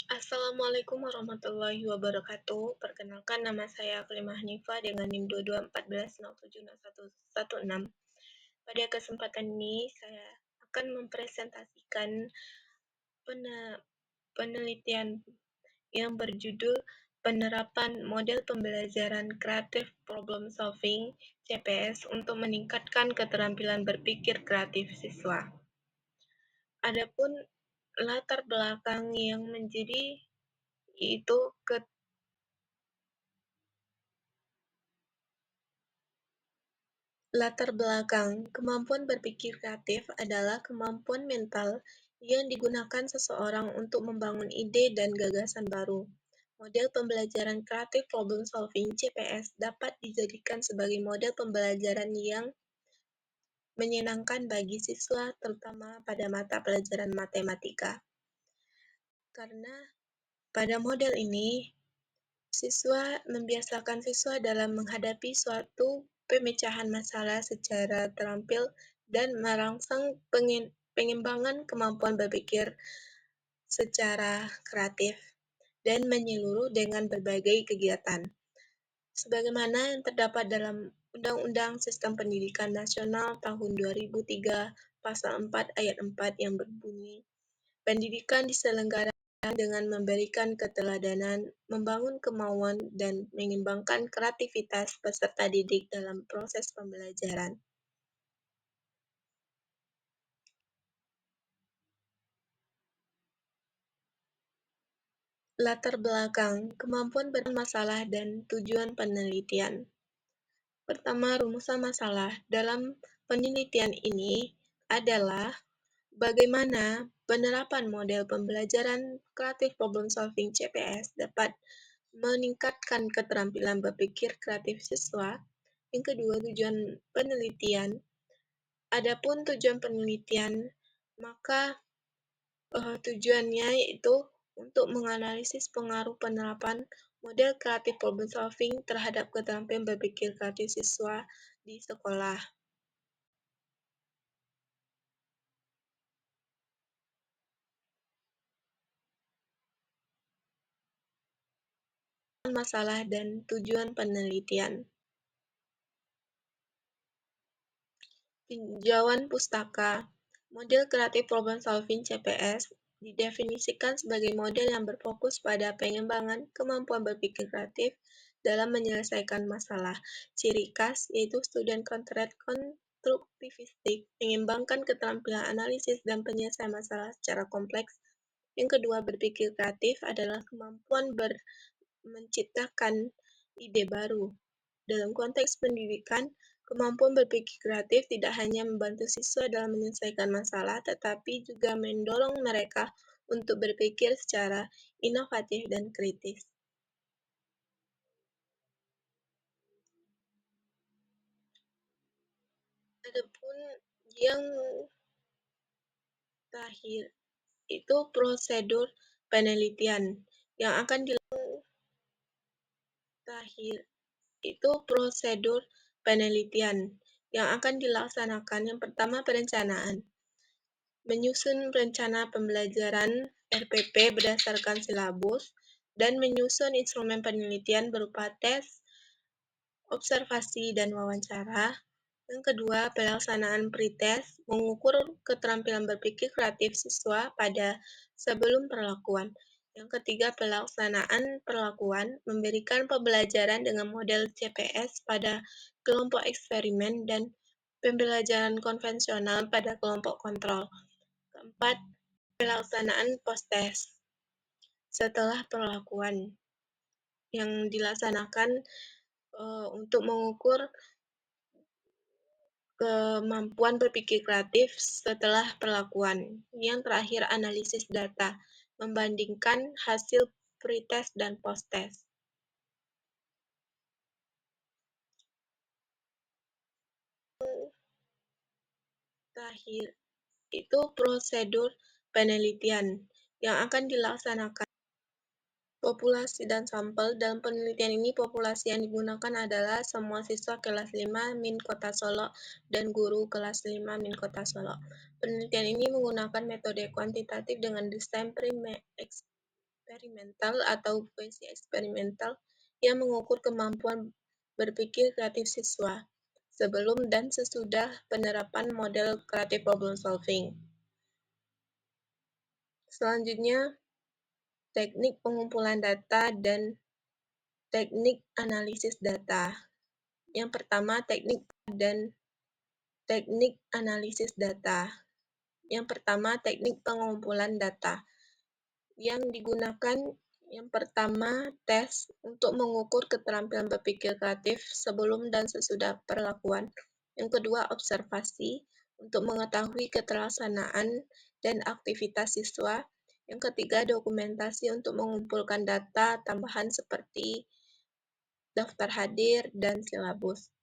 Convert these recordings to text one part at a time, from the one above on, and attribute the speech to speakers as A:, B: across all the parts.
A: Assalamualaikum warahmatullahi wabarakatuh. Perkenalkan nama saya Aklimah Hanifa dengan NIM 2214067116. Pada kesempatan ini saya akan mempresentasikan pene- penelitian yang berjudul Penerapan Model Pembelajaran Kreatif Problem Solving (CPS) untuk meningkatkan keterampilan berpikir kreatif siswa. Adapun latar belakang yang menjadi itu Latar belakang kemampuan berpikir kreatif adalah kemampuan mental yang digunakan seseorang untuk membangun ide dan gagasan baru. Model pembelajaran kreatif problem solving (CPS) dapat dijadikan sebagai model pembelajaran yang menyenangkan bagi siswa, terutama pada mata pelajaran matematika. Karena pada model ini, membiasakan siswa dalam menghadapi suatu pemecahan masalah secara terampil dan merangsang pengembangan kemampuan berpikir secara kreatif dan menyeluruh dengan berbagai kegiatan. Sebagaimana yang terdapat dalam Undang-Undang Sistem Pendidikan Nasional Tahun 2003 Pasal 4 Ayat 4 yang berbunyi, pendidikan diselenggarakan dengan memberikan keteladanan, membangun kemauan, dan mengembangkan kreativitas peserta didik dalam proses pembelajaran. Latar belakang, kemampuan bermasalah dan tujuan penelitian. Pertama, rumusan masalah. Dalam penelitian ini adalah bagaimana penerapan model pembelajaran kreatif problem solving (CPS) dapat meningkatkan keterampilan berpikir kreatif siswa. Yang kedua, tujuan penelitian. Adapun tujuan penelitian, maka tujuannya yaitu untuk menganalisis pengaruh penerapan model kreatif problem solving terhadap keterampilan berpikir kreatif siswa di sekolah. Masalah dan tujuan penelitian. Tinjauan pustaka. Model kreatif problem solving (CPS) didefinisikan sebagai model yang berfokus pada pengembangan kemampuan berpikir kreatif dalam menyelesaikan masalah. Ciri khas yaitu student konstruktivistik, mengembangkan keterampilan analisis dan penyelesaian masalah secara kompleks. Yang kedua, berpikir kreatif adalah kemampuan menciptakan ide baru. Dalam konteks pendidikan, kemampuan berpikir kreatif tidak hanya membantu siswa dalam menyelesaikan masalah, tetapi juga mendorong mereka untuk berpikir secara inovatif dan kritis. Adapun yang terakhir itu prosedur penelitian yang akan dilaksanakan. Yang pertama, perencanaan. Menyusun rencana pembelajaran RPP berdasarkan silabus dan menyusun instrumen penelitian berupa tes, observasi, dan wawancara. Yang kedua, pelaksanaan pretest, mengukur keterampilan berpikir kreatif siswa pada sebelum perlakuan. Yang ketiga, pelaksanaan perlakuan, memberikan pembelajaran dengan model CPS pada kelompok eksperimen dan pembelajaran konvensional pada kelompok kontrol. Keempat, pelaksanaan post-test setelah perlakuan yang dilaksanakan untuk mengukur kemampuan berpikir kreatif setelah perlakuan. Yang terakhir, analisis data, membandingkan hasil pretest dan post-test. Terakhir, itu prosedur penelitian yang akan dilaksanakan. Populasi dan sampel. Dalam penelitian ini, populasi yang digunakan adalah semua siswa kelas 5 Min Kota Solo dan guru kelas 5 Min Kota Solo. Penelitian ini menggunakan metode kuantitatif dengan desain eksperimen eksperimental atau puisi eksperimental yang mengukur kemampuan berpikir kreatif siswa sebelum dan sesudah penerapan model kreatif problem solving. Selanjutnya, teknik pengumpulan data dan teknik analisis data. Yang pertama, teknik analisis data. Yang pertama, teknik pengumpulan data. Yang digunakan yang pertama, tes untuk mengukur keterampilan berpikir kreatif sebelum dan sesudah perlakuan. Yang kedua, observasi untuk mengetahui keterlaksanaan dan aktivitas siswa. Yang ketiga, dokumentasi untuk mengumpulkan data tambahan seperti daftar hadir dan silabus.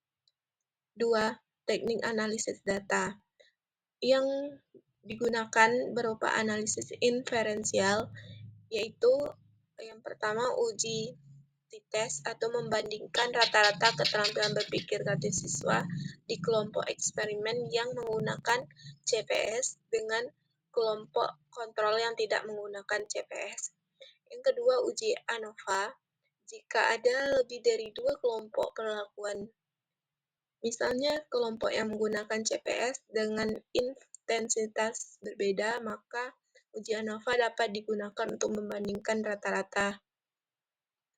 A: Dua, teknik analisis data yang digunakan berupa analisis inferensial, yaitu yang pertama uji tes atau membandingkan rata-rata keterampilan berpikir kreatif siswa di kelompok eksperimen yang menggunakan CPS dengan kelompok kontrol yang tidak menggunakan CPS. Yang kedua, uji ANOVA jika ada lebih dari 2 kelompok perlakuan. Misalnya, kelompok yang menggunakan CPS dengan intensitas berbeda, maka uji ANOVA dapat digunakan untuk membandingkan rata-rata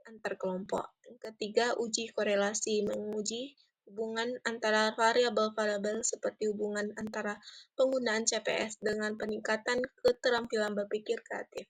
A: antar kelompok. Yang ketiga, uji korelasi, menguji hubungan antara variabel-variabel seperti hubungan antara penggunaan CPS dengan peningkatan keterampilan berpikir kreatif.